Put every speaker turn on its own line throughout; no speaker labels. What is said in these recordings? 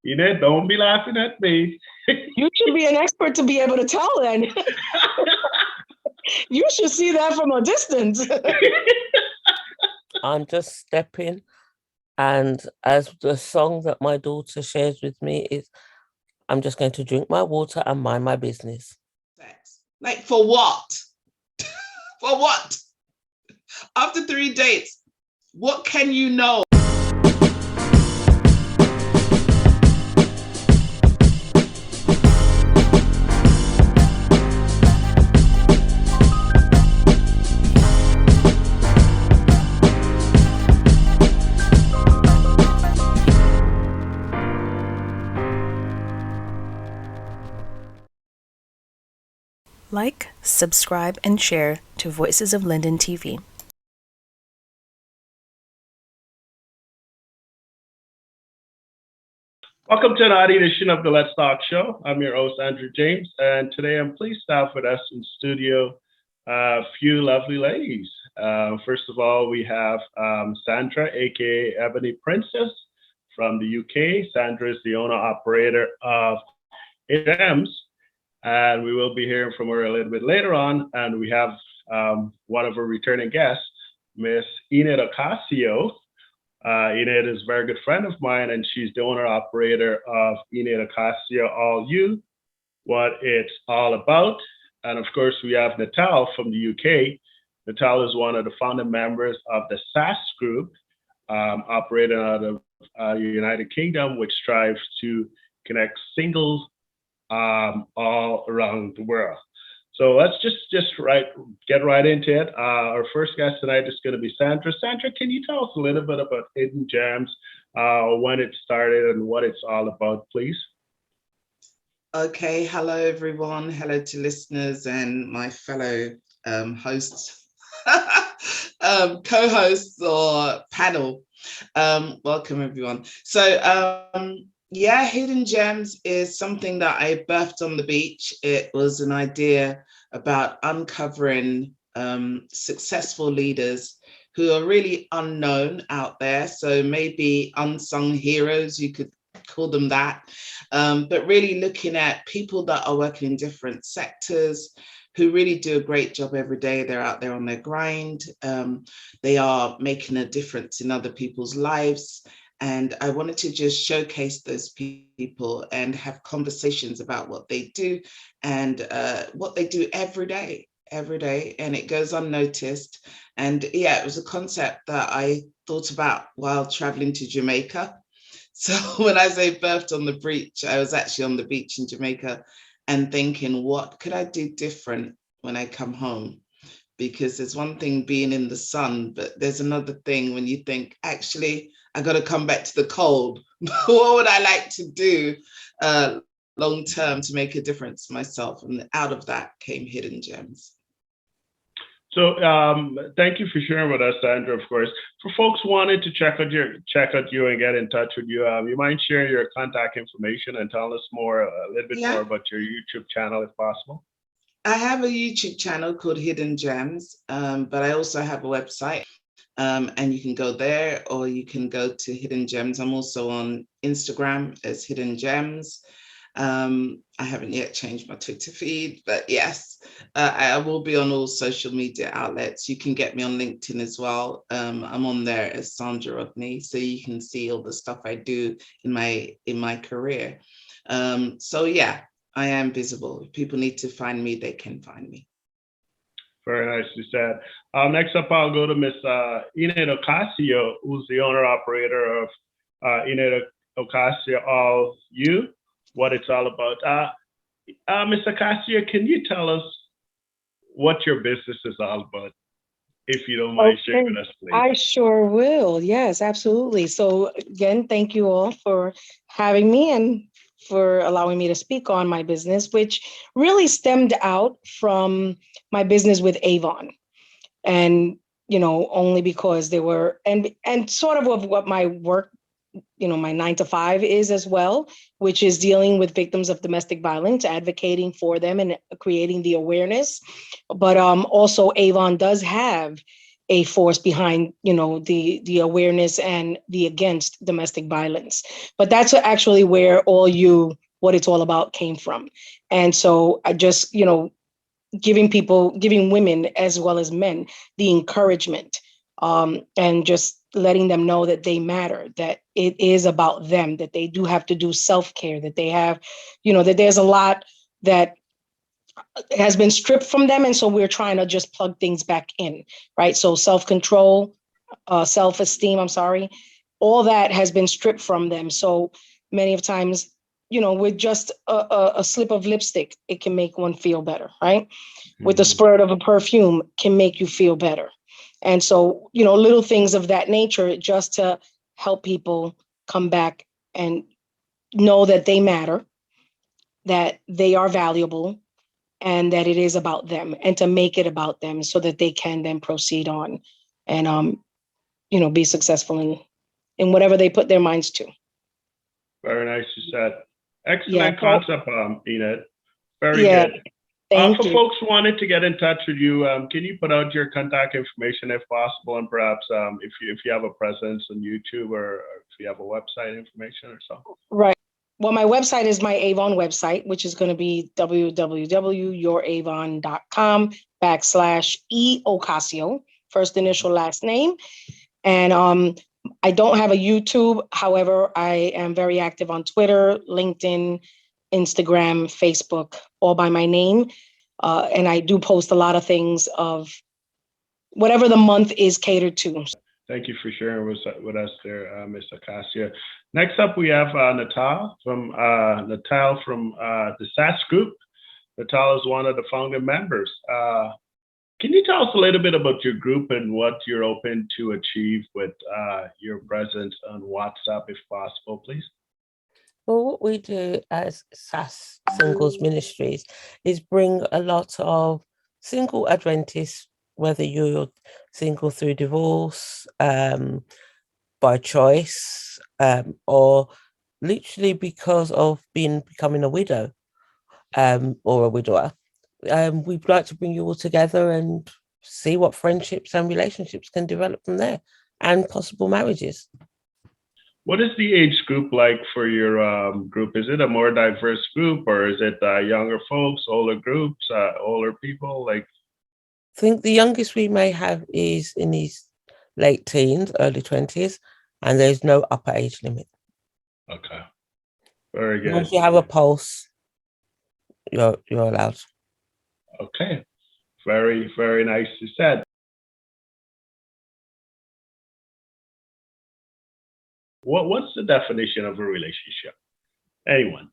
Enid, don't be laughing at me.
You should be an expert to be able to tell then. You should see that from a distance.
I'm just stepping, and as the song that my daughter shares with me is, I'm just going to drink my water and mind my business.
Sex. Like, for what? For what? After 3 dates, what can you know?
Like, subscribe, and share to Voices of Linden TV.
Welcome to another edition of the Let's Talk Show. I'm your host, Andrew James, and today I'm pleased to have with us in studio a few lovely ladies. First of all, we have Sandra, aka Ebony Princess from the UK. Sandra is the owner-operator of Gems, and we will be hearing from her a little bit later on. And we have one of our returning guests, Miss Enid Ocasio. Enid is a very good friend of mine, and she's the owner-operator of Enid Ocasio All You, What It's All About. And of course, we have Nataile from the UK. Nataile is one of the founding members of the SASS Group, operating out of the United Kingdom, which strives to connect singles all around the world. So let's just get right into it. Our first guest tonight is going to be Sandra. Sandra, can you tell us a little bit about Hidden Gems, when it started and what it's all about, please?
Okay, hello everyone. Hello to listeners and my fellow hosts, co-hosts or panel. Welcome everyone. So yeah, Hidden Gems is something that I birthed on the beach. It was an idea about uncovering successful leaders who are really unknown out there. So maybe unsung heroes, you could call them that. But really looking at people that are working in different sectors who really do a great job every day. They're out there on their grind. They are making a difference in other people's lives. And I wanted to just showcase those people and have conversations about what they do and what they do every day. And it goes unnoticed. And yeah, it was a concept that I thought about while traveling to Jamaica. So when I say birthed on the beach, I was actually on the beach in Jamaica and thinking, what could I do different when I come home? Because there's one thing being in the sun, but there's another thing when you think, actually, I got to come back to the cold. What would I like to do long term to make a difference to myself? And out of that came Hidden Gems.
So thank you for sharing with us, Sandra, of course. For folks who wanted to check out you and get in touch with you, you mind sharing your contact information and tell us a little bit more about your YouTube channel, if possible?
I have a YouTube channel called Hidden Gems, but I also have a website. And you can go there or you can go to Hidden Gems. I'm also on Instagram as Hidden Gems. I haven't yet changed my Twitter feed, but yes, I will be on all social media outlets. You can get me on LinkedIn as well. I'm on there as Sandra Rodney, so you can see all the stuff I do in my career. So yeah, I am visible. If people need to find me, they can find me.
Very nicely said. Next up, I'll go to Miss Enid Ocasio, who's the owner-operator of Enid Ocasio All You, What It's All About. Miss Ocasio, can you tell us what your business is all about, if you don't mind sharing with us, please?
I sure will. Yes, absolutely. So again, thank you all for having me and for allowing me to speak on my business, which really stemmed out from my business with Avon. And, only because they were, and sort of what my work, my 9 to 5 is as well, which is dealing with victims of domestic violence, advocating for them and creating the awareness. But also Avon does have a force behind, the awareness and the against domestic violence. But that's actually where what it's all about came from. And so I just, giving women as well as men the encouragement, and just letting them know that they matter, that it is about them, that they do have to do self-care, that they have, that there's a lot that has been stripped from them. And so we're trying to just plug things back in, right? So self-control, self-esteem, I'm sorry, all that has been stripped from them. So many of times, with just a slip of lipstick, it can make one feel better, right? With the spurt of a perfume can make you feel better. And so, little things of that nature just to help people come back and know that they matter, that they are valuable, and that it is about them, and to make it about them so that they can then proceed on and, be successful in whatever they put their minds to.
Very nice, you said. Excellent
Yeah.
concept, Enid. Very
Yeah.
good.
Thank
For
you.
folks who wanted to get in touch with you, can you put out your contact information if possible, and perhaps if you have a presence on YouTube or if you have a website information or something?
Right. Well, my website is my Avon website, which is going to be www.youravon.com/E Ocasio, first initial, last name. And I don't have a YouTube. However, I am very active on Twitter, LinkedIn, Instagram, Facebook, all by my name. And I do post a lot of things of whatever the month is catered to.
Thank you for sharing with us there, Ms. Ocasio. Next up, we have Nataile from the SASS Group. Nataile is one of the founding members. Can you tell us a little bit about your group and what you're open to achieve with your presence on WhatsApp, if possible, please?
Well, what we do as SASS Singles Ministries is bring a lot of single Adventists, whether you're single through divorce, by choice, or literally because of becoming a widow, or a widower. We'd like to bring you all together and see what friendships and relationships can develop from there, and possible marriages.
What is the age group like for your group? Is it a more diverse group, or is it younger folks, older groups, older people? I
think the youngest we may have is in his late teens, early 20s, and there's no upper age limit.
Okay, very good.
Once you have a pulse, you're allowed.
Okay, very, very nicely said. What's the definition of a relationship? Anyone?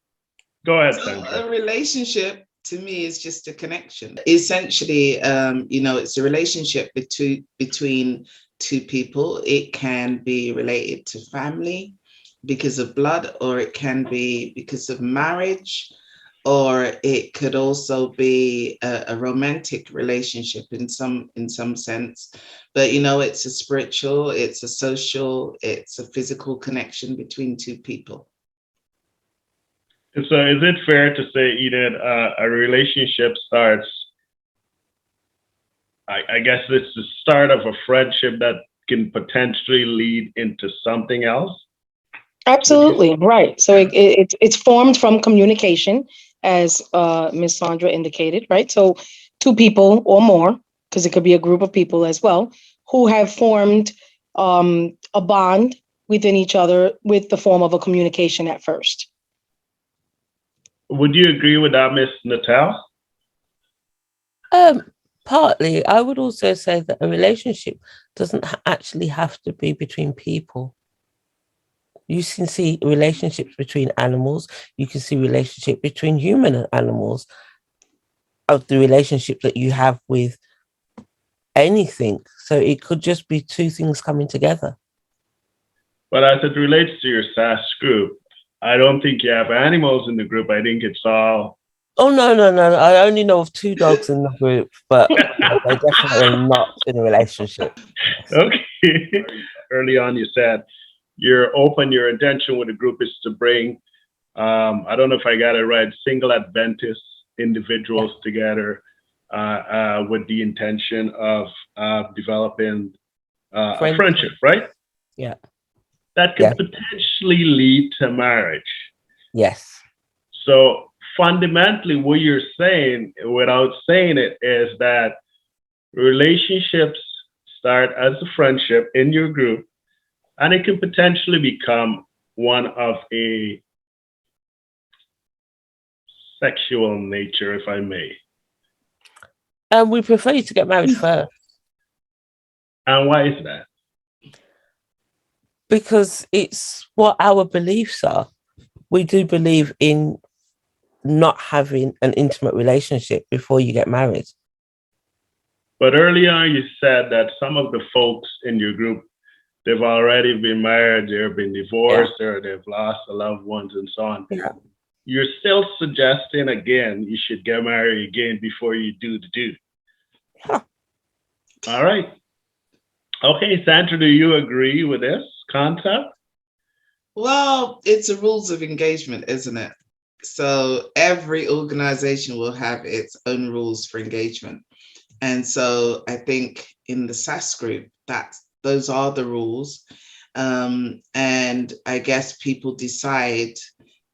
Go ahead, Sandra.
A relationship to me is just a connection. Essentially, it's a relationship between two people. It can be related to family because of blood, or it can be because of marriage, or it could also be a romantic relationship in some sense. But it's a spiritual, it's a social, it's a physical connection between two people.
So is it fair to say, Enid, a relationship starts, I guess it's the start of a friendship that can potentially lead into something else?
Absolutely, right. So it's formed from communication, as Ms. Sandra indicated, right? So two people or more, because it could be a group of people as well, who have formed a bond within each other with the form of a communication at first.
Would you agree with that, Miss Nataile?
Partly. I would also say that a relationship doesn't actually have to be between people. You can see relationships between animals. You can see relationship between human and animals. Of the relationship that you have with anything. So it could just be two things coming together.
But as it relates to your SASS group, I don't think you have animals in the group. I think it's all...
Oh, no. I only know of 2 dogs in the group, but they're definitely not in a relationship.
Okay. Early on, you said you're open, your intention with the group is to bring, I don't know if I got it right, single Adventist individuals together with the intention of developing a
Friend.
friendship, right?
Yeah.
That could potentially lead to marriage.
Yes.
So fundamentally, what you're saying, without saying it, is that relationships start as a friendship in your group, and it can potentially become one of a sexual nature, if I may.
And we prefer you to get married first.
And why is that?
Because it's what our beliefs are. We do believe in not having an intimate relationship before you get married.
But earlier you said that some of the folks in your group, they've already been married, they've been divorced, or they've lost a loved ones and so on.
Yeah.
You're still suggesting, again, you should get married again before you do the do.
Yeah.
All right. Okay, Sandra, do you agree with this concept?
Well, it's the rules of engagement, isn't it? So every organization will have its own rules for engagement. And so I think in the SASS Group, those are the rules. And I guess people decide,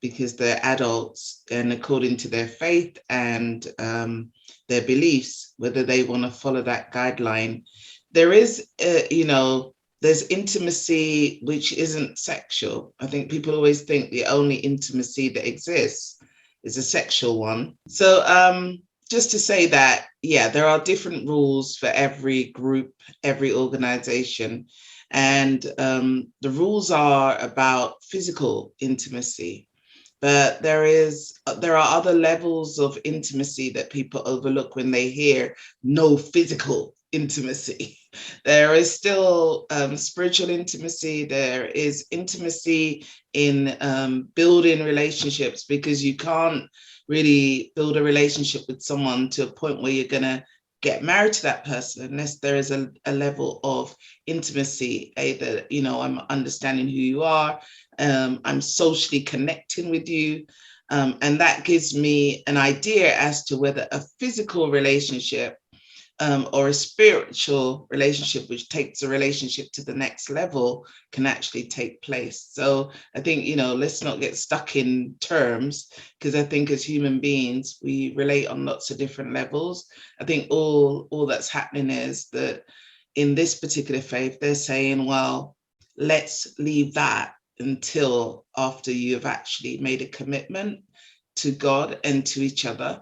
because they're adults and according to their faith and their beliefs, whether they want to follow that guideline. There is, there's intimacy which isn't sexual. I think people always think the only intimacy that exists is a sexual one. So just to say that, yeah, there are different rules for every group, every organization. And the rules are about physical intimacy. But there are other levels of intimacy that people overlook when they hear no physical intimacy. There is still spiritual intimacy. There is intimacy in building relationships, because you can't really build a relationship with someone to a point where you're going to get married to that person unless there is a level of intimacy, either, I'm understanding who you are, I'm socially connecting with you, and that gives me an idea as to whether a physical relationship or a spiritual relationship, which takes a relationship to the next level, can actually take place. So I think, let's not get stuck in terms, because I think as human beings, we relate on lots of different levels. I think all that's happening is that in this particular faith, they're saying, well, let's leave that until after you've actually made a commitment to God and to each other.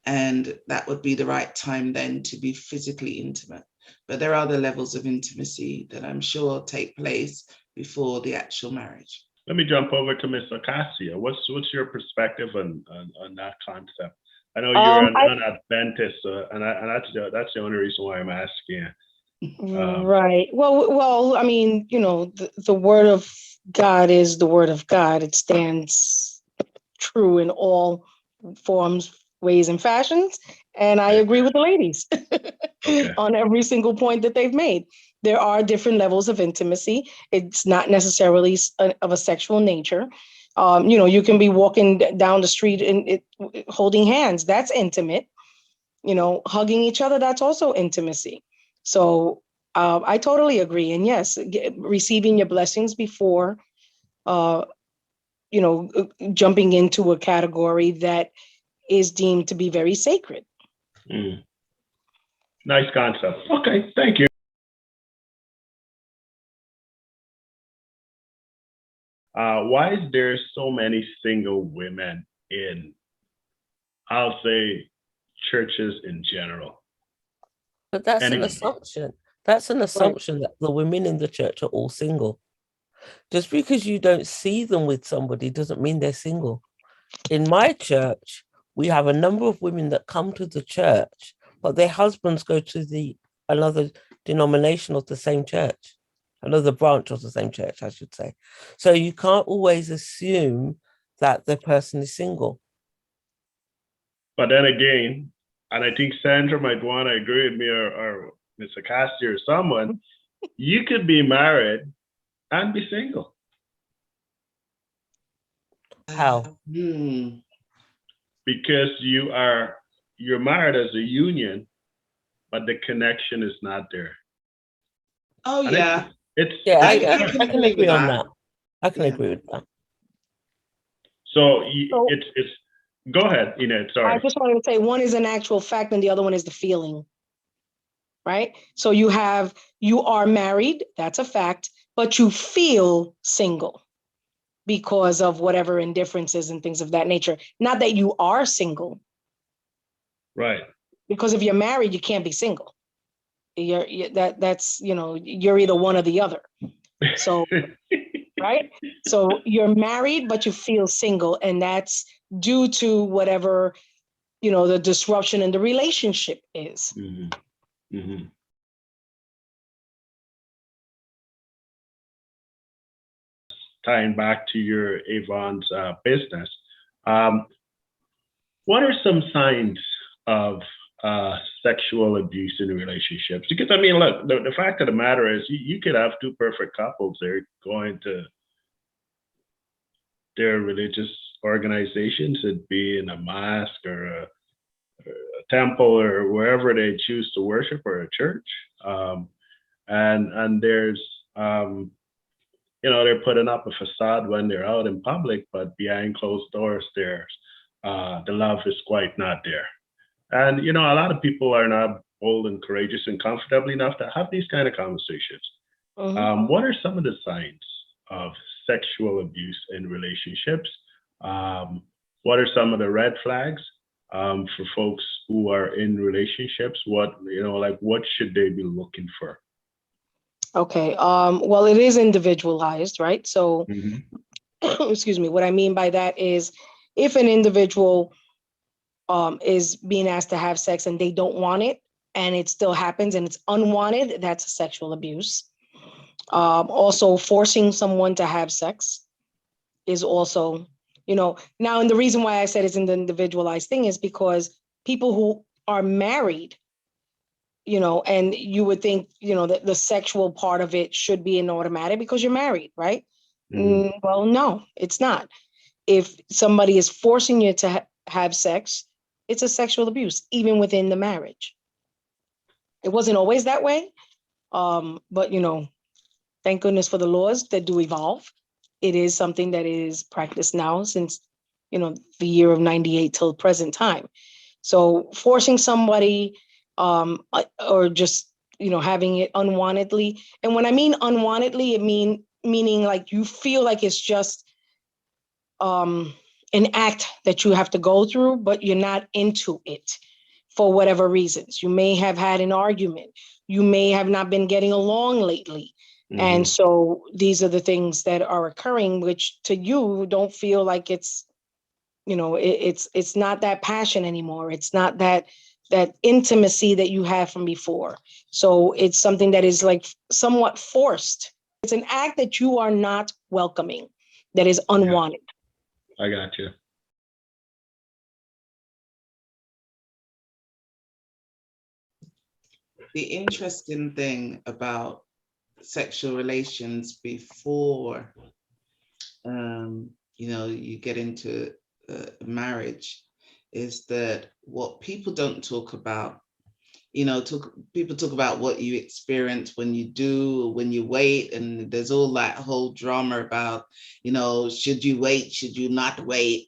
And that would be the right time then to be physically intimate. But there are other levels of intimacy that I'm sure take place before the actual marriage.
Let me jump over to Miss Ocasio. What's your perspective on that concept? I know you're an Adventist, and that's the only reason why I'm asking.
Right. Well, I mean, the word of God is the word of God. It stands true in all forms, ways, and fashions. And I agree with the ladies on every single point that they've made. There are different levels of intimacy. It's not necessarily of a sexual nature. You can be walking down the street and holding hands. That's intimate. Hugging each other, that's also intimacy. So I totally agree. And yes, receiving your blessings before, jumping into a category that is deemed to be very sacred.
Nice concept. Okay, thank you. Why is there so many single women in, I'll say, churches in general?
But that's an assumption. That's an assumption that the women in the church are all single. Just because you don't see them with somebody doesn't mean they're single. In my church, we have a number of women that come to the church, but their husbands go to another denomination of the same church, another branch of the same church, I should say. So you can't always assume that the person is single.
But then again, and I think Sandra might want to agree with me, or Mr. Ocasio or someone, you could be married and be single.
How?
Because you are you're married as a union, but the connection is not there.
Oh,
And
yeah.
Yeah,
I
I can agree on that. I can agree with that.
So
So-
it's go ahead, Enid,
I
sorry.
just wanted to say one is an actual fact and the other one is the feeling, right? So you are married, that's a fact, but you feel single because of whatever indifferences and things of that nature. Not that you are single,
Right.
because if you're married, you can't be single. That's you're either one or the other. So right? So you're married, but you feel single, and that's due to whatever, the disruption in the relationship is.
Mm-hmm. Mm-hmm. Tying back to your Avon's business, what are some signs of sexual abuse in relationships? Because I mean, look, the fact of the matter is, you could have two perfect couples. They're going to their religious organizations, it'd be in a mosque or a temple or wherever they choose to worship, or a church, and there's they're putting up a facade when they're out in public, but behind closed doors, the love is quite not there. And a lot of people are not bold and courageous and comfortable enough to have these kind of conversations. What are some of the signs of sexual abuse in relationships? What are some of the red flags for folks who are in relationships? What should they be looking for?
Okay. Well, it is individualized, right? So, excuse me. What I mean by that is, if an individual is being asked to have sex and they don't want it, and it still happens and it's unwanted, that's sexual abuse. Also, forcing someone to have sex is also, now, and the reason why I said it's an individualized thing is because people who are married, and you would think, that the sexual part of it should be an automatic because you're married, right? Well, no, it's not. If somebody is forcing you to have sex, it's a sexual abuse, even within the marriage. It wasn't always that way, but thank goodness for the laws that do evolve. It is something that is practiced now since the year of 98 till present time. So forcing somebody, or just having it unwantedly, and when I mean unwantedly, it meaning like you feel like it's just an act that you have to go through, but you're not into it for whatever reasons. You may have had an argument. You may have not been getting along lately. And so these are the things that are occurring, which to you don't feel like it's, it's not that passion anymore. It's not that intimacy that you had from before. So it's something that is like somewhat forced. It's an act that you are not welcoming, that is unwanted.
I got you.
The interesting thing about sexual relations before you get into marriage is that what people don't talk about, people talk about what you experience when you do, when you wait, and there's all that whole drama about, should you wait, should you not wait?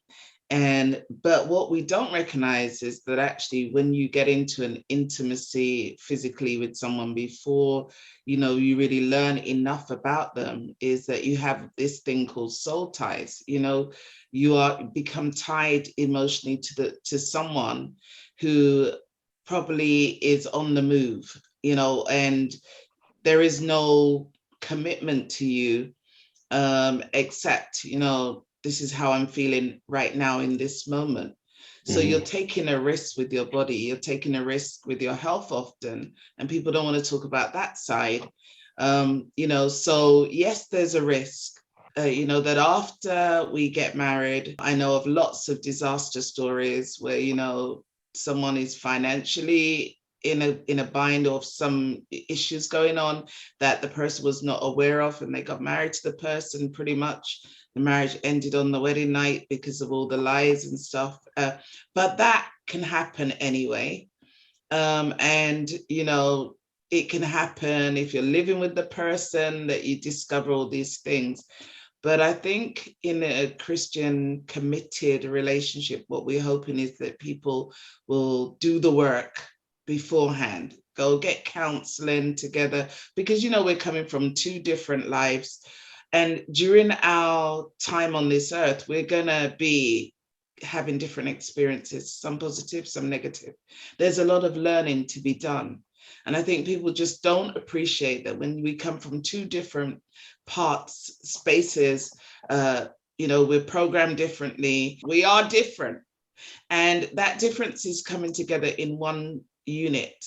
But what we don't recognize is that actually when you get into an intimacy physically with someone before, you really learn enough about them, is that you have this thing called soul ties. You become tied emotionally to someone who probably is on the move, and there is no commitment to you, except, this is how I'm feeling right now in this moment. So you're taking a risk with your body, you're taking a risk with your health often, and people don't want to talk about that side. So yes, there's a risk, that after we get married, I know of lots of disaster stories where, someone is financially in a bind of some issues going on that the person was not aware of, and they got married to the person. Pretty much the marriage ended on the wedding night because of all the lies and stuff. But that can happen anyway. And, you know, it can happen if you're living with the person that you discover all these things. But I think in a Christian committed relationship, what we're hoping is that people will do the work beforehand, go get counseling together, because, you know, we're coming from two different lives. And during our time on this earth, we're going to be having different experiences, some positive, some negative. There's a lot of learning to be done. And I think people just don't appreciate that when we come from two different parts, spaces, you know, we're programmed differently. We are different. And that difference is coming together in one unit.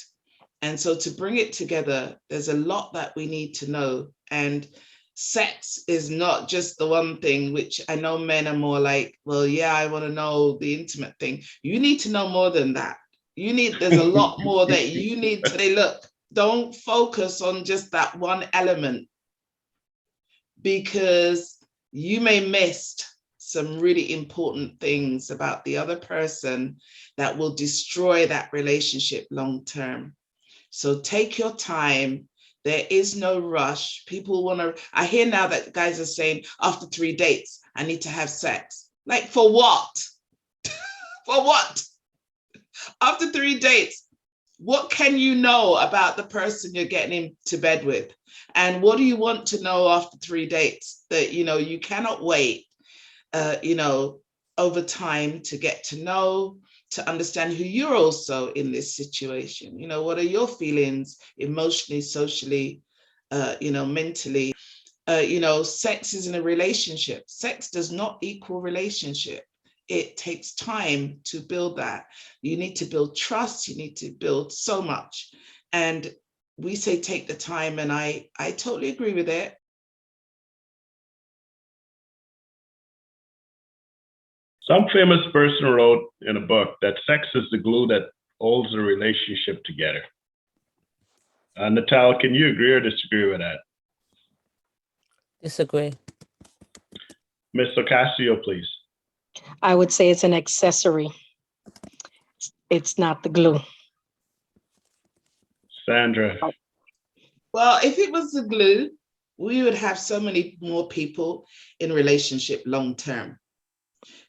And so to bring it together, there's a lot that we need to know. And sex is not just the one thing, which I know men are more like, well, yeah, I want to know the intimate thing. You need to know more than that. There's a lot more that you need to say, look, don't focus on just that one element, because you may miss some really important things about the other person that will destroy that relationship long term. So take your time. There is no rush. People want to, I hear now that guys are saying after 3 dates, I need to have sex. Like, for what? For what? After 3 dates, what can you know about the person you're getting into bed with? And what do you want to know after 3 dates that, you know, you cannot wait, you know, over time to get to know, to understand who you're also in this situation. You know, what are your feelings emotionally, socially, you know, mentally? You know, sex is in a relationship. Sex does not equal relationship. It takes time to build that. You need to build trust. You need to build so much. And we say take the time, and I totally agree with it.
Some famous person wrote in a book that sex is the glue that holds a relationship together. Nataile, can you agree or disagree with that?
Disagree.
Ms. Ocasio, please.
I would say it's an accessory. It's not the glue.
Sandra.
Well, if it was the glue, we would have so many more people in relationship long term.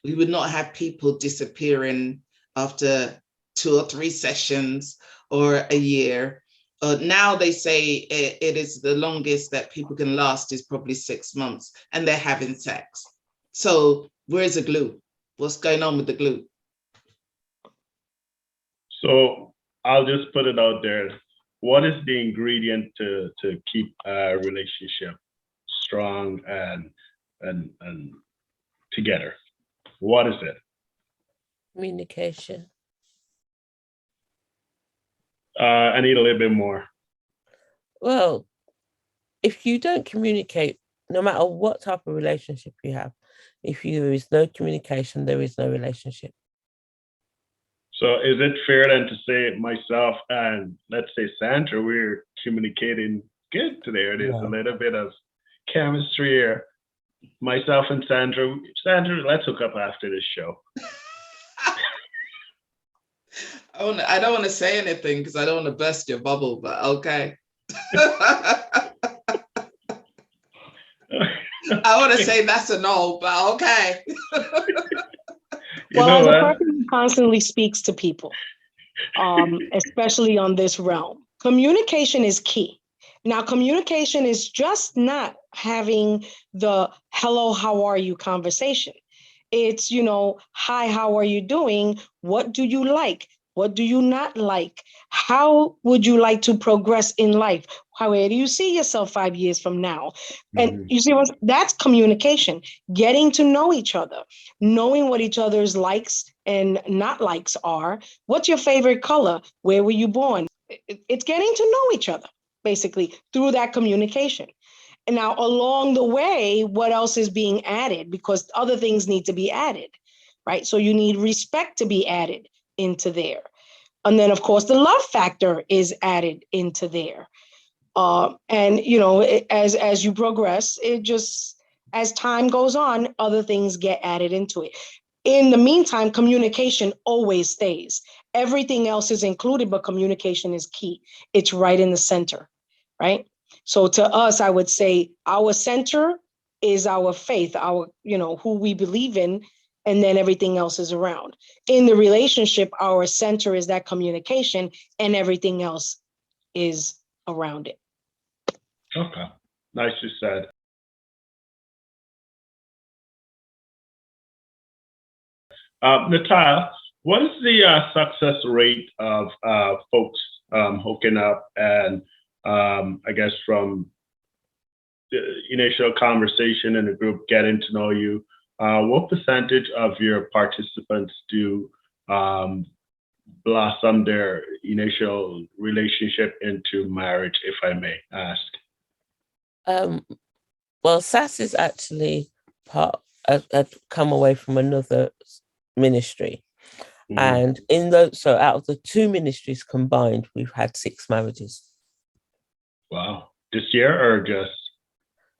We would not have people disappearing after 2 or 3 sessions or a year. Now they say it is the longest that people can last is probably 6 months, and they're having sex. So where's the glue? What's going on with the glue?
So I'll just put it out there. What is the ingredient to keep a relationship strong and together? What is it?
Communication.
I need a little bit more.
Well, if you don't communicate, no matter what type of relationship you have, if there is no communication, there is no relationship.
So is it fair then to say myself and let's say Sandra, we're communicating good today? There's a little bit of chemistry here. Myself and Sandra, let's hook up after this show.
I don't want to say anything because I don't want to burst your bubble, but okay. I want to say that's a no, but okay.
Well, as a person who constantly speaks to people, especially on this realm, communication is key. Now, communication is just not having the hello, how are you conversation. It's, you know, hi, how are you doing? What do you like? What do you not like? How would you like to progress in life? Where do you see yourself 5 years from now? And you see, that's communication, getting to know each other, knowing what each other's likes and not likes are. What's your favorite color? Where were you born? It's getting to know each other, basically, through that communication. And now along the way, what else is being added? Because other things need to be added, right? So you need respect to be added into there. And then, of course, the love factor is added into there. And, you know, as you progress, it just, as time goes on, other things get added into it. In the meantime, communication always stays. Everything else is included, but communication is key. It's right in the center, right? So to us, I would say our center is our faith, our, who we believe in, and then everything else is around. In the relationship, our center is that communication, and everything else is around it.
Okay, nicely said. Nataile, what is the success rate of folks hooking up and I guess from the initial conversation in the group, getting to know you, what percentage of your participants do blossom their initial relationship into marriage, if I may ask?
Well, SASS is actually had come away from another ministry.
Mhm.
And so out of the two ministries combined, we've had 6 marriages.
Wow. This year or just?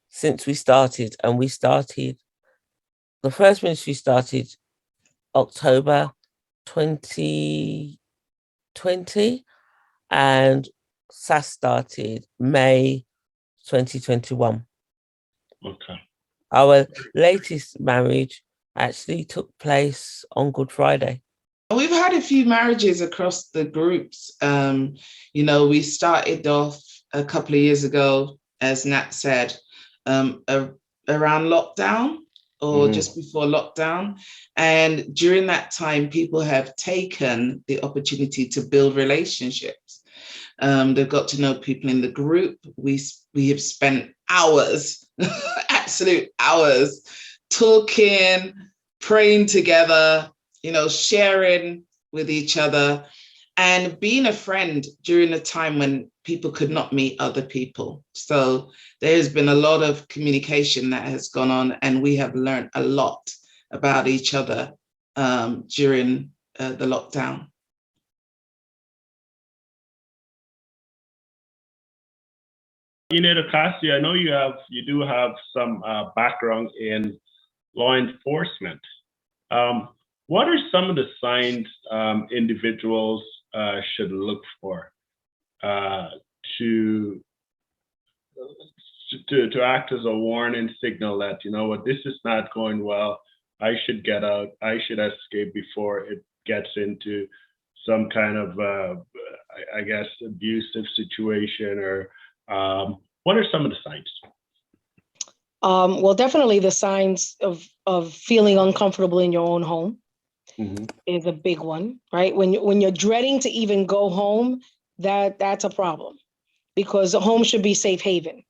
Since we started, and the first ministry started October 2020, and SASS started May 2021.
Okay.
Our latest marriage actually took place on Good Friday.
We've had a few marriages across the groups. We started off a couple of years ago, as Nat said, around lockdown or just before lockdown. And during that time, people have taken the opportunity to build relationships. They've got to know people in the group. We have spent hours, absolute hours, talking, praying together, sharing with each other, and being a friend during a time when people could not meet other people. So there has been a lot of communication that has gone on, and we have learned a lot about each other during the lockdown.
Enid Ocasio, I know you do have some background in law enforcement. What are some of the signs individuals should look for to act as a warning signal that, this is not going well, I should get out, I should escape before it gets into some kind of, I guess, abusive situation? Or what are some of the signs?
Well, definitely the signs of feeling uncomfortable in your own home is a big one, right? When you're dreading to even go home, that's a problem, because a home should be safe haven.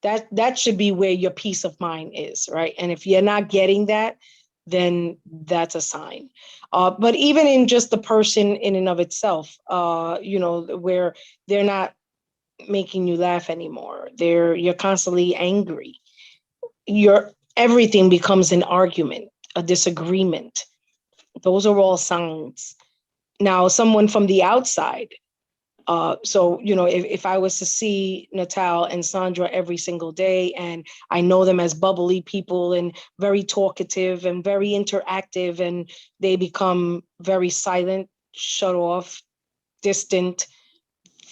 That should be where your peace of mind is, right? And if you're not getting that, then that's a sign. But even in just the person in and of itself, where they're not making you laugh anymore, you're constantly angry. Everything becomes an argument, a disagreement. Those are all signs. Now, someone from the outside. If I was to see Nataile and Sandra every single day, and I know them as bubbly people and very talkative and very interactive, and they become very silent, shut off, distant,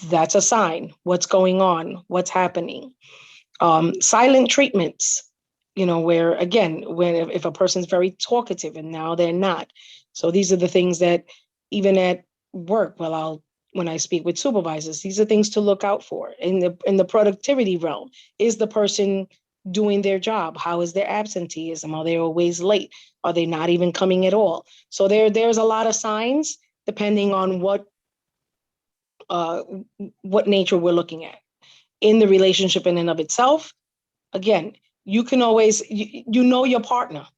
that's a sign. What's going on? What's happening? Silent treatments, where again, if a person's very talkative and now they're not. So these are the things that even at work, when I speak with supervisors, these are things to look out for. In the productivity realm, is the person doing their job? How is their absenteeism? Are they always late? Are they not even coming at all? So there's a lot of signs depending on what nature we're looking at. In the relationship in and of itself, again, you can always, your partner,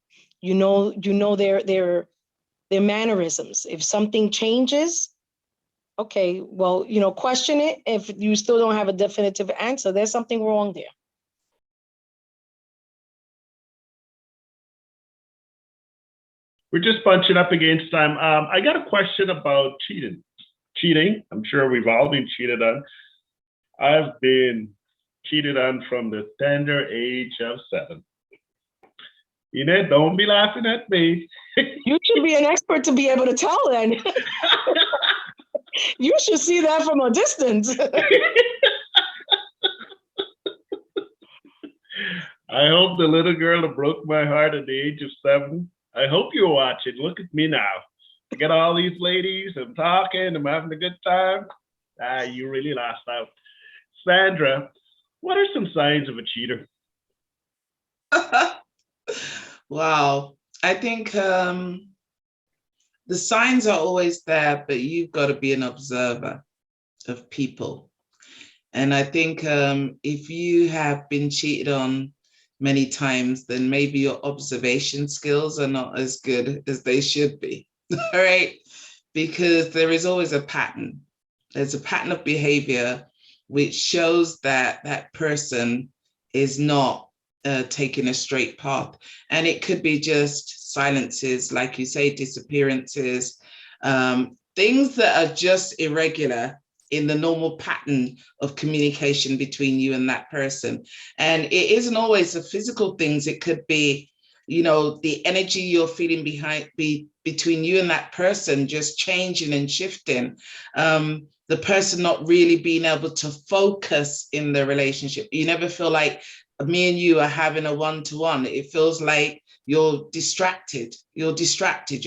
their mannerisms. If something changes, okay, well, question it. If you still don't have a definitive answer, there's something wrong there.
We're just bunching up against time. I got a question about cheating. I'm sure we've all been cheated on. I've been cheated on from the tender age of 7. Enid, don't be laughing at me.
You should be an expert to be able to tell then. You should see that from a distance.
I hope the little girl that broke my heart at the age of 7, I hope you're watching. Look at me now. I got all these ladies, I'm talking, I'm having a good time. You really lost out. Sandra, what are some signs of a cheater?
Wow. I think the signs are always there, but you've got to be an observer of people. And I think if you have been cheated on many times, then maybe your observation skills are not as good as they should be, all right? Because there is always a pattern. There's a pattern of behavior which shows that that person is not taking a straight path. And it could be just silences, like you say, disappearances, things that are just irregular in the normal pattern of communication between you and that person. And it isn't always the physical things. It could be, the energy you're feeling between you and that person just changing and shifting. The person not really being able to focus in the relationship. You never feel like me and you are having a one-to-one. It feels like you're distracted. You're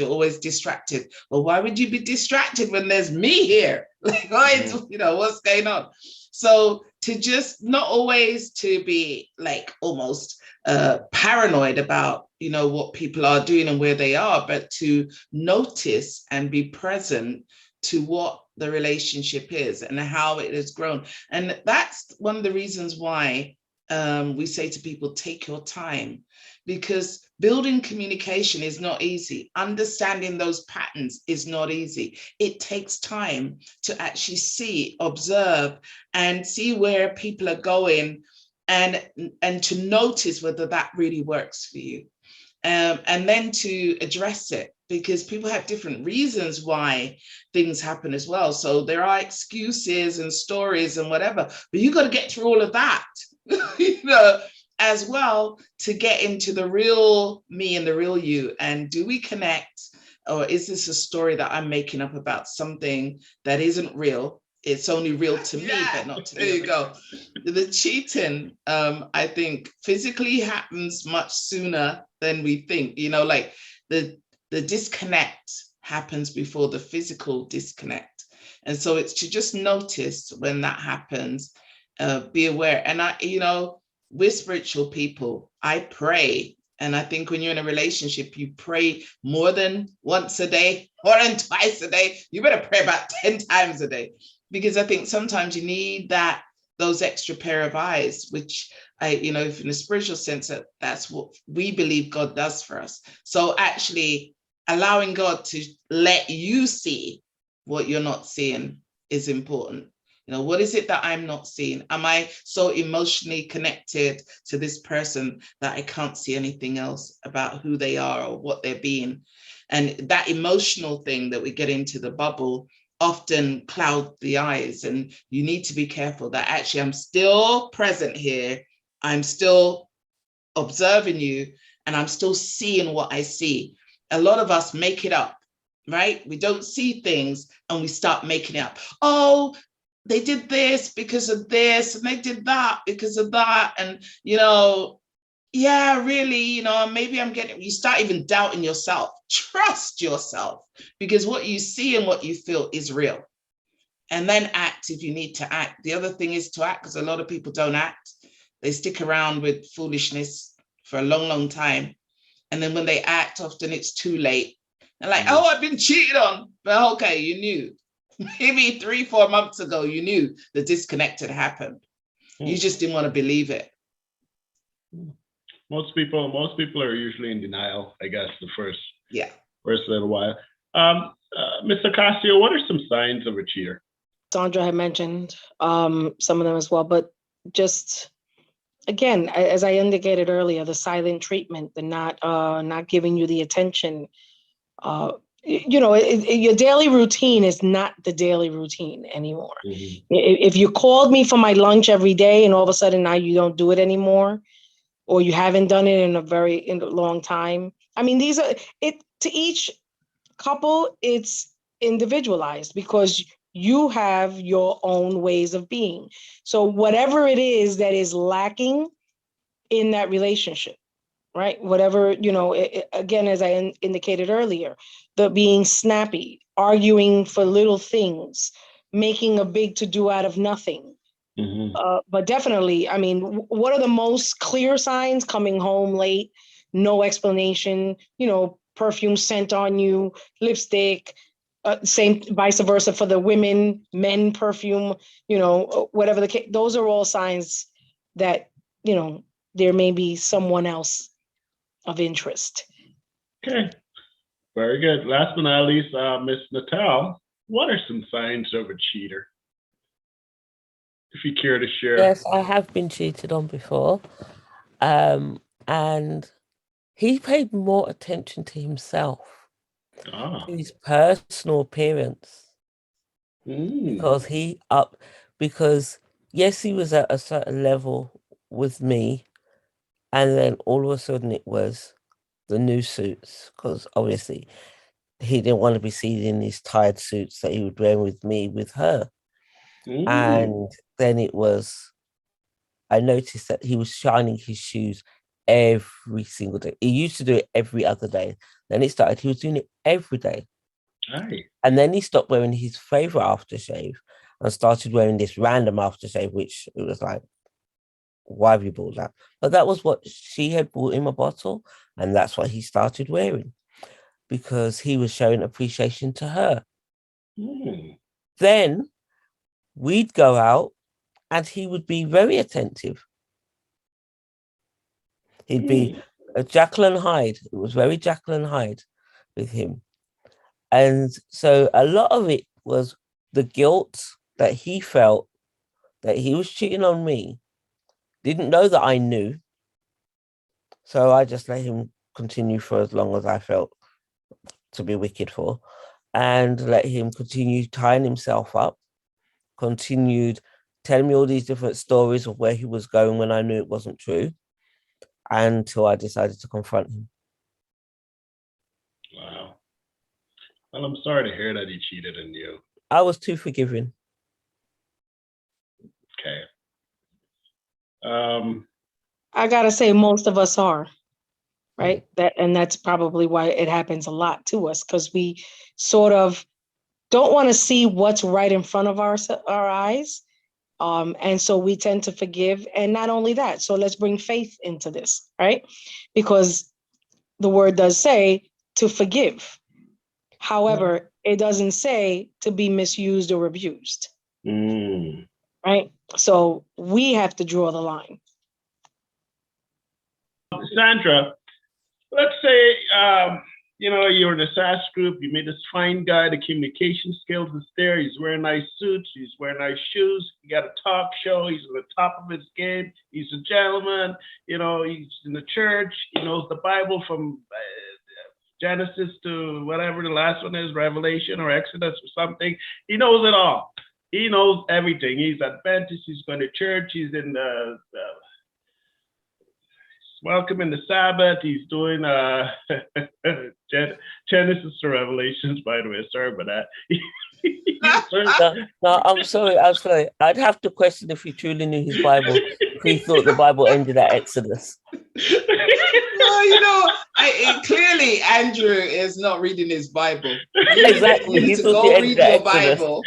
always distracted. Well, why would you be distracted when there's me here? Like, what's going on? So to just not always to be like almost paranoid about, what people are doing and where they are, but to notice and be present to what the relationship is and how it has grown. And that's one of the reasons why we say to people, take your time, because building communication is not easy. Understanding those patterns is not easy. It takes time to actually see, observe, and see where people are going and to notice whether that really works for you. And then to address it, because people have different reasons why things happen as well. So there are excuses and stories and whatever, but you got to get through all of that, as well, to get into the real me and the real you. And do we connect, or is this a story that I'm making up about something that isn't real? It's only real to me, but not to there you go. The cheating, I think, physically happens much sooner than we think. Like the disconnect happens before the physical disconnect. And so it's to just notice when that happens, be aware. And we're spiritual people. I pray. And I think when you're in a relationship, you pray more than once a day or twice a day. You better pray about 10 times a day. Because I think sometimes you need those extra pair of eyes, which if in a spiritual sense, that's what we believe God does for us. So actually allowing God to let you see what you're not seeing is important. What is it that I'm not seeing? Am I so emotionally connected to this person that I can't see anything else about who they are or what they're being? And that emotional thing that we get into the bubble often cloud the eyes, and you need to be careful that actually I'm still present here. I'm still observing you, and I'm still seeing what I see. A lot of us make it up, right? We don't see things and we start making it up. Oh, they did this because of this, and they did that because of that. And, yeah, really, maybe you start even doubting yourself. Trust yourself, because what you see and what you feel is real. And then act if you need to act. The other thing is to act, because a lot of people don't act. They stick around with foolishness for a long, long time. And then when they act, often it's too late. They're like, oh, I've been cheated on. But okay, you knew. Maybe 3-4 months ago, you knew the disconnect had happened. You just didn't want to believe it.
Most people are usually in denial, I guess, the first little while. Ms. Ocasio, what are some signs of a cheater?
Sandra had mentioned some of them as well, but just again, as I indicated earlier, the silent treatment, the not giving you the attention. Your daily routine is not the daily routine anymore. Mm-hmm. If you called me for my lunch every day and all of a sudden now you don't do it anymore, or you haven't done it in a long time. I mean, these are it to each couple, it's individualized because you have your own ways of being. So whatever it is that is lacking in that relationship, right? Whatever, again, as I indicated earlier, the being snappy, arguing for little things, making a big to do out of nothing. But definitely, I mean, what are the most clear signs? Coming home late, no explanation, perfume scent on you, lipstick, same vice versa for the women, men perfume, whatever the case. Those are all signs that, there may be someone else of interest.
Okay, very good. Last but not least, Miss Nataile, what are some signs of a cheater? If you care to share.
Yes, I have been cheated on before. And he paid more attention to himself, to his personal appearance. Because yes, he was at a certain level with me, and then all of a sudden it was the new suits, because obviously he didn't want to be seen in these tired suits that he would wear with me, with her. And then I noticed that he was shining his shoes every single day. He used to do it every other day. Then he was doing it every day.
Right.
And then he stopped wearing his favorite aftershave and started wearing this random aftershave, which it was like, why have you bought that? But that was what she had bought him a bottle, and that's what he started wearing because he was showing appreciation to her. Then we'd go out and he would be very attentive. He'd be a Jekyll and Hyde. It was very Jekyll and Hyde with him. And so a lot of it was the guilt that he felt that he was cheating on me. Didn't know that I knew. So I just let him continue for as long as I felt to be wicked for, and let him continue tying himself up, continued telling me all these different stories of where he was going when I knew it wasn't true, until I decided to confront him.
Wow. Well, I'm sorry to hear that he cheated on you.
I was too forgiving.
Okay.
I gotta say, most of us are, right? That's probably why it happens a lot to us, because we sort of don't want to see what's right in front of our eyes. And so we tend to forgive. And not only that, so let's bring faith into this, right? Because the word does say to forgive. However, it doesn't say to be misused or abused. Right? So we have to draw the line.
Sandra, let's say, you're in the SASS Group, you meet this fine guy, the communication skills is there, he's wearing nice suits, he's wearing nice shoes, he got a talk show, he's at the top of his game, he's a gentleman, he's in the church, he knows the Bible from Genesis to whatever the last one is, Revelation or Exodus or something. He knows it all. He knows everything. He's Adventist, he's going to church, he's in the welcoming the Sabbath. He's doing Genesis to Revelations, by the way. Sorry about that.
No, I'm sorry. I'd have to question if he truly knew his Bible, if he thought the Bible ended at Exodus.
Well, clearly Andrew is not reading his Bible.
Exactly.
You need to go read your Bible.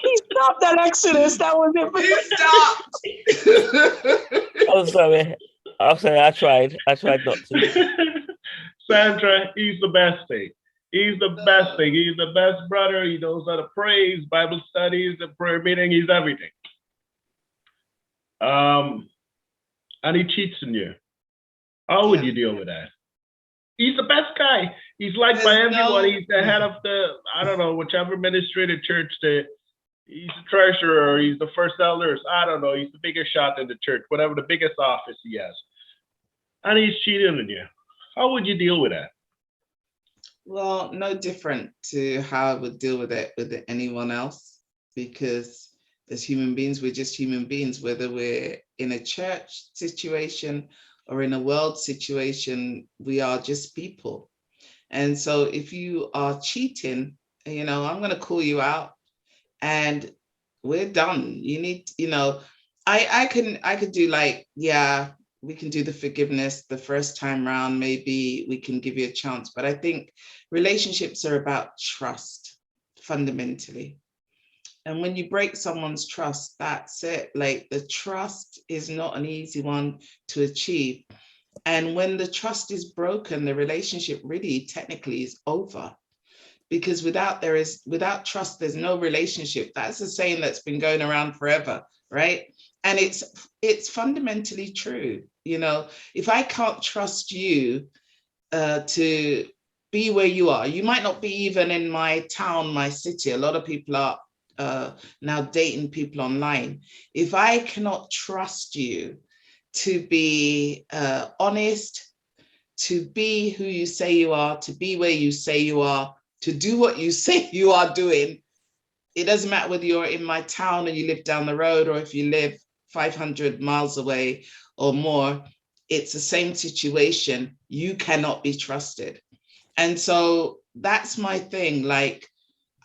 He stopped at Exodus. That was
it. He stopped.
I'm sorry. I tried not to.
Sandra, he's the best thing. He's the best thing. He's the best brother. He knows how to praise, Bible studies, the prayer meeting. He's everything. And he cheats on you. How would you deal with that? He's the best guy. He's liked by everyone. He's the head of whichever ministry of the church that he's the treasurer, or he's the first elders. I don't know. He's the biggest shot in the church, whatever the biggest office he has. And he's cheating on you. How would you deal with that?
Well, no different to how I would deal with it with anyone else, because as human beings, we're just human beings, whether we're in a church situation or in a world situation, we are just people. And so if you are cheating, I'm going to call you out and we're done. You need, I could do like, yeah, we can do the forgiveness the first time round. Maybe we can give you a chance. But I think relationships are about trust fundamentally. And when you break someone's trust, that's it. Like, the trust is not an easy one to achieve. And when the trust is broken, the relationship really technically is over. Because without trust, there's no relationship. That's a saying that's been going around forever, right? And it's fundamentally true. If I can't trust you to be where you are, you might not be even in my town, my city. A lot of people are now dating people online. If I cannot trust you to be honest, to be who you say you are, to be where you say you are, to do what you say you are doing, it doesn't matter whether you're in my town and you live down the road, or if you live 500 miles away or more, it's the same situation. You cannot be trusted. And so that's my thing. Like,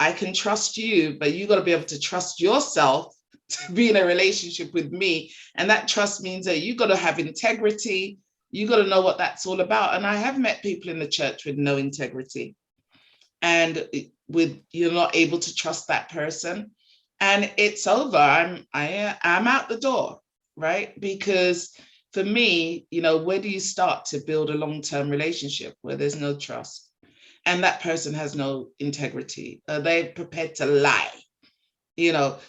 I can trust you, but you got to be able to trust yourself to be in a relationship with me. And that trust means that you got to have integrity. You got to know what that's all about. And I have met people in the church with no integrity, and you're not able to trust that person, and it's over. I'm out the door, right? Because for me, where do you start to build a long-term relationship where there's no trust and that person has no integrity? Are they prepared to lie?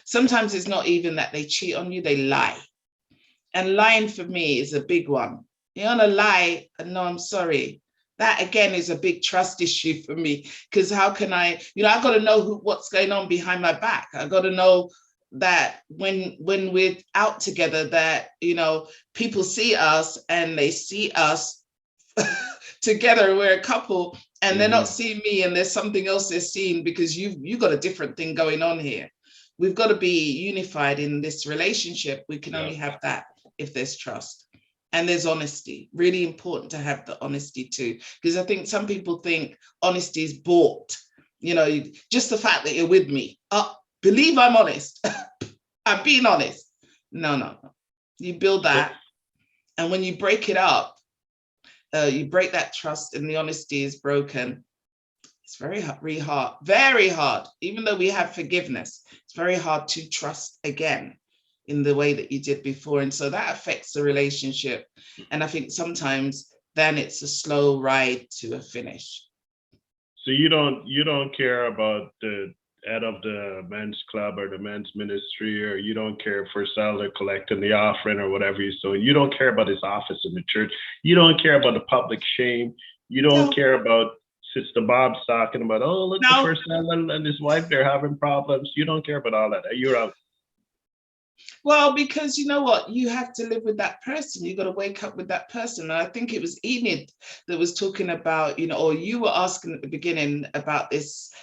Sometimes it's not even that they cheat on you, they lie. And lying for me is a big one. You're gonna lie, no, I'm sorry. That again is a big trust issue for me, because how can I got to know what's going on behind my back. I got to know that when we're out together, that people see us and they see us together, we're a couple, and they're not seeing me, and there's something else they're seeing, because you got a different thing going on here. We've got to be unified in this relationship. We can only have that if there's trust. And there's honesty. Really important to have the honesty too, because I think some people think honesty is bought. Just the fact that you're with me. Believe I'm honest. I'm being honest. No. You build that. And when you break it up, you break that trust and the honesty is broken. It's very hard. Even though we have forgiveness, it's very hard to trust again in the way that you did before. And so that affects the relationship. And I think sometimes then it's a slow ride to a finish.
So you don't care about the head of the men's club or the men's ministry, or you don't care for Sandra collecting the offering or whatever so you don't care about his office in the church. You don't care about the public shame. You don't care about Sister Bob's talking about, look, the first Sandra and his wife, they're having problems. You don't care about all that. You're out.
Well, because you know what? You have to live with that person. You got to wake up with that person. And I think it was Enid that was talking about, or you were asking at the beginning about this,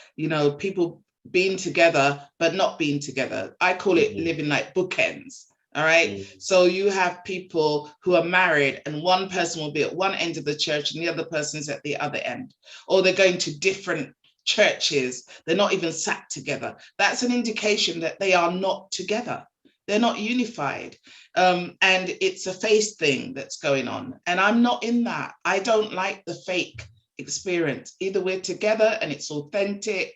people being together, but not being together. I call it living like bookends. All right. So you have people who are married and one person will be at one end of the church and the other person's at the other end, or they're going to different churches. They're not even sat together. That's an indication that they are not together. They're not unified. And it's a face thing that's going on. And I'm not in that. I don't like the fake experience. Either we're together and it's authentic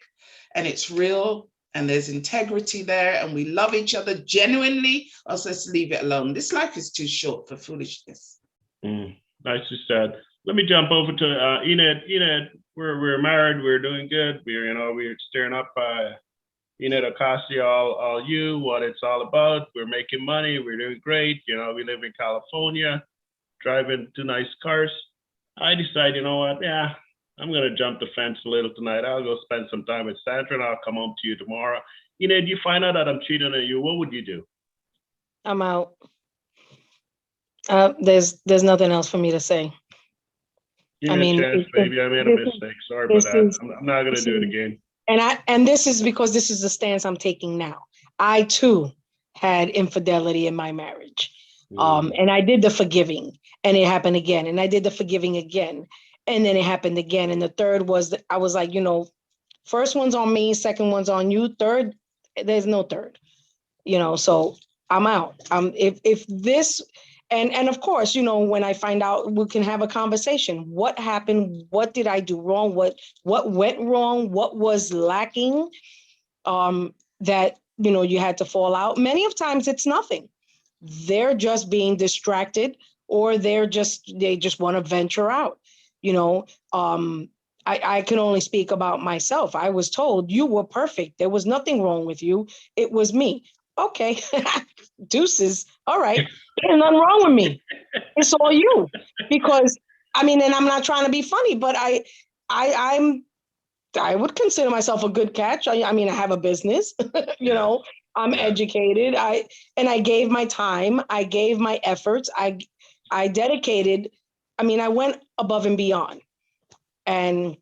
and it's real and there's integrity there and we love each other genuinely, or else let's leave it alone. This life is too short for foolishness.
Nicely said. Let me jump over to Enid. Enid, we're married. We're doing good. We're stirring up Enid Ocasio, all you, what it's all about. We're making money. We're doing great. We live in California, driving 2 nice cars. I decide, I'm going to jump the fence a little tonight. I'll go spend some time with Sandra and I'll come home to you tomorrow. Enid, you find out that I'm cheating on you. What would you do?
I'm out. There's nothing else for me to say.
Give me a chance, baby. I made a mistake. Sorry about that. I'm not going to do it again.
And this is because this is the stance I'm taking now. I too had infidelity in my marriage. And I did the forgiving, and it happened again, and I did the forgiving again, and then it happened again. And the third was that I was like, first one's on me, second one's on you, third, there's no third, so I'm out. If this, and of course, when I find out, we can have a conversation. What happened? What did I do wrong? What went wrong? What was lacking? That, you had to fall out. Many of times it's nothing. They're just being distracted, or they just want to venture out. I can only speak about myself. I was told you were perfect. There was nothing wrong with you. It was me. Okay. Deuces. All right. There's nothing wrong with me. It's all you. Because and I'm not trying to be funny, but I would consider myself a good catch. I have a business, I'm educated. I gave my time. I gave my efforts. I dedicated. I went above and beyond. And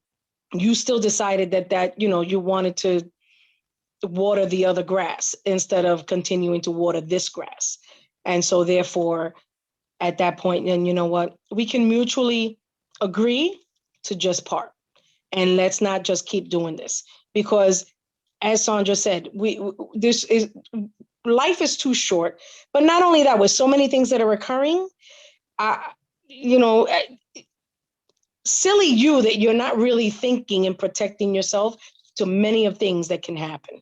you still decided that you wanted to water the other grass instead of continuing to water this grass. And so therefore, at that point, then you know what? We can mutually agree to just part. And let's not just keep doing this, because as Sandra said, life is too short. But not only that, with so many things that are occurring, silly you that you're not really thinking and protecting yourself to many of things that can happen.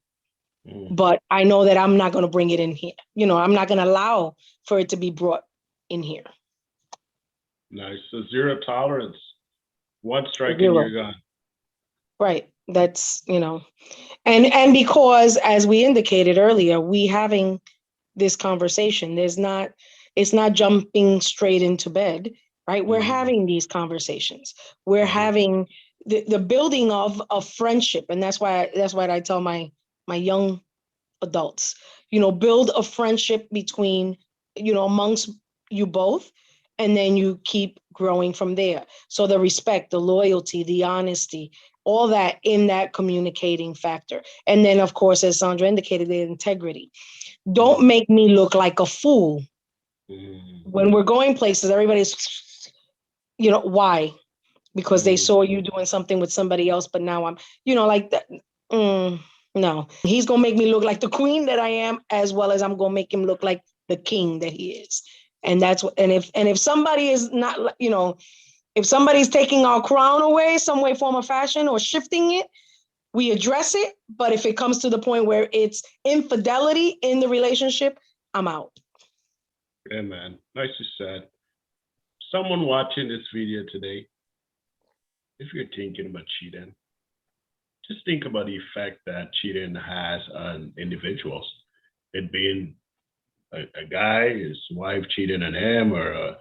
But I know that I'm not going to bring it in here. I'm not going to allow for it to be brought in here.
Nice. So zero tolerance. One strike and
Zero.
you're gone.
Right. That's, and because, as we indicated earlier, we having this conversation, it's not jumping straight into bed, right? We're having these conversations. We're having the building of a friendship. And that's why I tell my young adults, build a friendship between, amongst you both, and then you keep growing from there. So the respect, the loyalty, the honesty, all that in that communicating factor. And then, of course, as Sandra indicated, the integrity. Don't make me look like a fool. When we're going places, everybody's, why? Because they saw you doing something with somebody else, but now I'm, like that. No, he's going to make me look like the queen that I am, as well as I'm going to make him look like the king that he is. And that's what, and if somebody is not, if somebody's taking our crown away some way, form, or fashion, or shifting it, we address it. But if it comes to the point where it's infidelity in the relationship, I'm out.
Yeah, man. Nicely said. Someone watching this video today, if you're thinking about cheating, just think about the effect that cheating has on individuals. It being a guy, his wife cheating on him, or a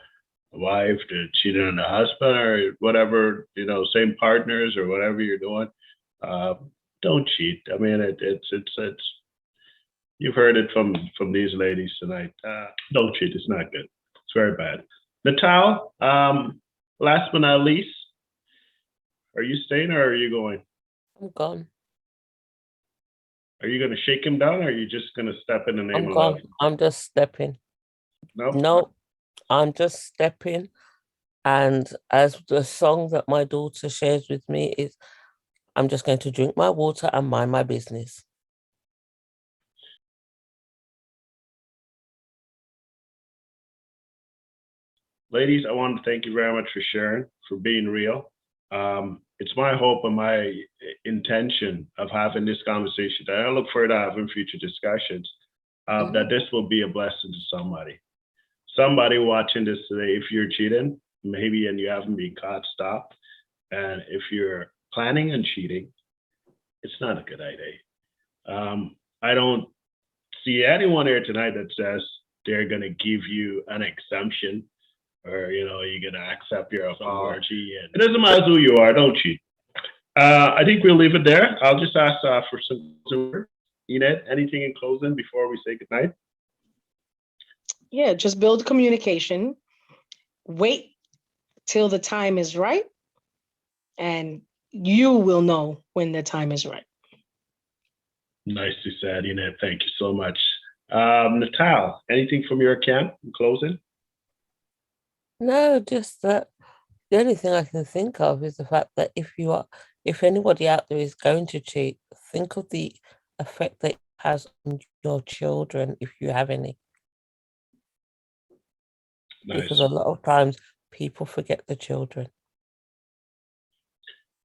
wife cheating on the husband, or whatever, same partners or whatever you're doing. Don't cheat. It's you've heard it from these ladies tonight. Don't cheat. It's not good. It's very bad. Nataile, last but not least, are you staying or are you going?
I'm gone.
Are you going to shake him down, or are you just going to step in the name of love?
I'm just stepping.
No,
I'm just stepping. And as the song that my daughter shares with me is, I'm just going to drink my water and mind my business.
Ladies, I want to thank you very much for sharing, for being real. It's my hope and my intention of having this conversation that I look forward to having future discussions, that this will be a blessing to somebody. Somebody watching this today, if you're cheating, maybe, and you haven't been caught, stop. And if you're planning on cheating, it's not a good idea. I don't see anyone here tonight that says they're going to give you an exemption, or you're going to accept your apology. And it doesn't matter who you are, don't cheat. I think we'll leave it there. I'll just ask for some words. Enid, anything in closing before we say goodnight?
Yeah, just build communication. Wait till the time is right, and you will know when the time is right.
Nicely said, Enid. Thank you so much. Nataile, anything from your camp in closing?
No, just that the only thing I can think of is the fact that if anybody out there is going to cheat, think of the effect that it has on your children if you have any.
Nice.
Because a lot of times people forget the children.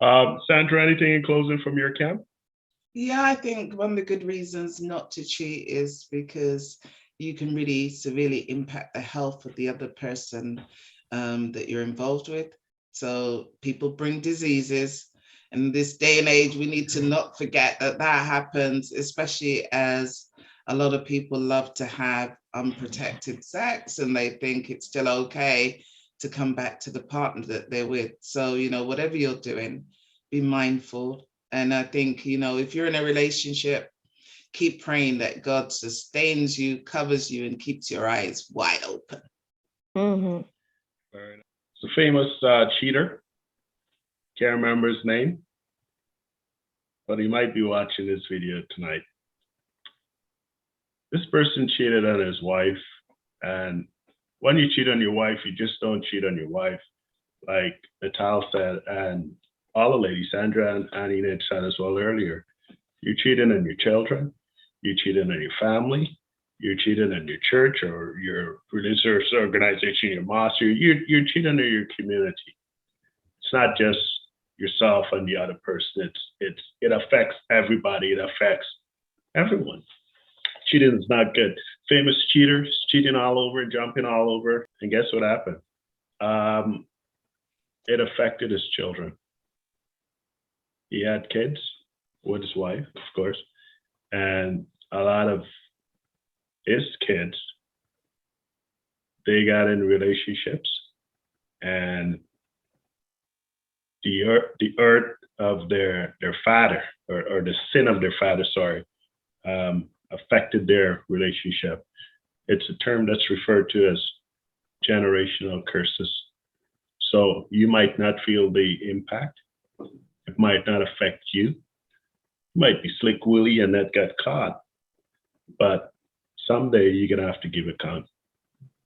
Sandra, anything in closing from your camp?
Yeah, I think one of the good reasons not to cheat is because you can really severely impact the health of the other person that you're involved with. So people bring diseases. And in this day and age, we need to not forget that that happens, especially as a lot of people love to have unprotected sex and they think it's still okay to come back to the partner that they're with. So, you know, whatever you're doing, be mindful. And I think, you know, if you're in a relationship, keep praying that God sustains you, covers you, and keeps your eyes wide open.
Mm-hmm.
It's a famous cheater. Can't remember his name, but he might be watching this video tonight. This person cheated on his wife, and when you cheat on your wife, you just don't cheat on your wife, like Nataile said, and all the ladies, Sandra and Enid said as well earlier. You're cheating on your children, you're cheating on your family, you're cheating on your church or your religious organization, your mosque, you're cheating on your community. It's not just yourself and the other person. It affects everybody. It affects everyone. Cheating is not good. Famous cheaters cheating all over, jumping all over, and guess what happened? It affected his children. He had kids with his wife, of course, and a lot of his kids, they got in relationships, and the earth of their father, or the sin of their father, affected their relationship. It's a term that's referred to as generational curses. So you might not feel the impact. It might not affect you. You might be slick Willie and that got caught, but someday you're gonna have to give account.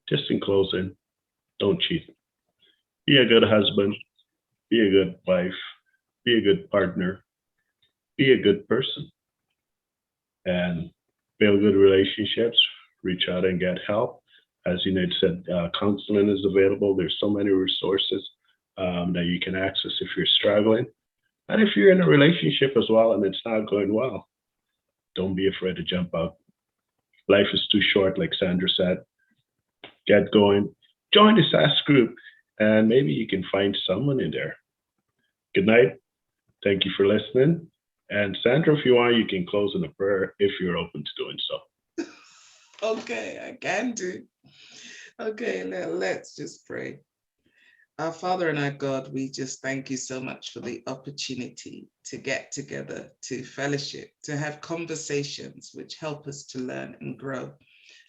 Just in closing, don't cheat. Be a good husband, be a good wife, be a good partner, be a good person, and build good relationships. Reach out and get help. As Enid said, counseling is available. There's so many resources that you can access if you're struggling. And if you're in a relationship as well and it's not going well, don't be afraid to jump out. Life is too short, like Sandra said. Get going. Join the SASS Group, and maybe you can find someone in there. Good night. Thank you for listening. And Sandra, if you want, you can close in a prayer if you're open to doing so.
Okay, I can do. Okay, let's just pray. Our Father and our God, we just thank you so much for the opportunity to get together, to fellowship, to have conversations which help us to learn and grow.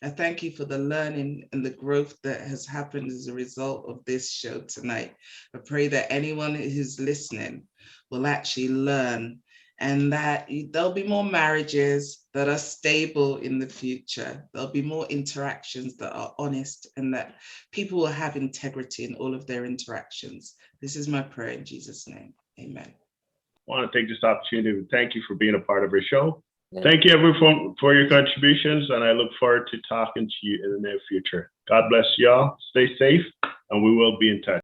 I thank you for the learning and the growth that has happened as a result of this show tonight. I pray that anyone who's listening will actually learn, and that there'll be more marriages that are stable in the future. There'll be more interactions that are honest, and that people will have integrity in all of their interactions. This is my prayer in Jesus' name. Amen.
I want to take this opportunity to thank you for being a part of our show.
Yeah.
Thank you, everyone, for your contributions, and I look forward to talking to you in the near future. God bless y'all. Stay safe, and we will be in touch.